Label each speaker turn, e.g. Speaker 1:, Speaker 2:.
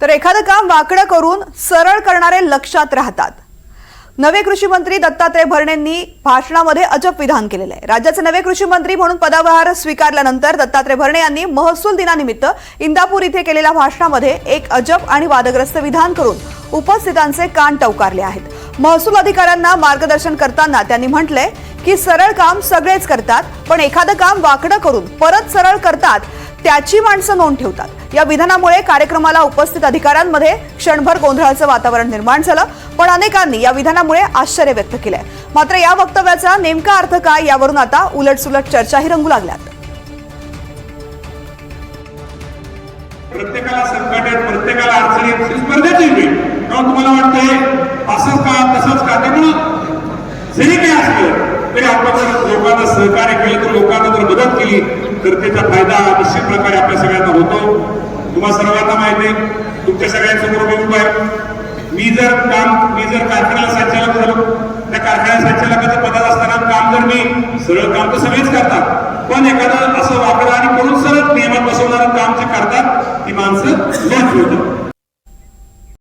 Speaker 1: तर एखादं काम वाकडं करून सरळ करणारे लक्षात राहतात। नवे कृषी मंत्री दत्तात्रय भरणेंनी भाषणामध्ये अजब विधान केलेलं आहे। राज्याचे नवे कृषी मंत्री म्हणून पदभार स्वीकारल्यानंतर दत्तात्रय भरणे यांनी महसूल दिनानिमित्त इंदापूर इथे केलेल्या भाषणामध्ये एक अजब आणि वादग्रस्त विधान करून उपस्थितांचे कान टवकारले आहेत। महसूल अधिकाऱ्यांना मार्गदर्शन करताना त्यांनी म्हटलंय की सरळ काम सगळेच करतात, पण एखादं काम वाकडं करून परत सरळ करतात त्याची माणसं नोंद ठेवतात। या विधानामुळे कार्यक्रमाला उपस्थित अधिकाऱ्यांमध्ये क्षणभर गोंधळाचं वातावरण निर्माण झालं, पण अनेकांनी या विधानामुळे आश्चर्य व्यक्त केलंय। मात्र या वक्तव्याचा नेमका अर्थ काय यावरून आता उलटसुलट चर्चाही रंगू लागल्यात।
Speaker 2: प्रत्येकाला संकट आहेत, प्रत्येकाला अडचणी आहेत, स्पर्धेत येईल किंवा तुम्हाला वाटतंय असंच का तसंच का, त्यामुळे जरी काही असलं तरी आपण लोकांना सहकार्य केलं तर लोकांना जर मदत केली तर त्याचा फायदा निश्चित प्रकारे आपल्या सगळ्यांना होतो। तुम्हाला सर्वांना माहिती आहे, तुमच्या सगळ्यांसमोर बघू आहे, मी जर कारखान्याला संचालक झालो, त्या कारखान्या संचालकाच्या पदात असताना काम जर मी सरळ काम तर सगळेच करतात, पण एखादं असं वाकडं आणि करून सरळ नियमात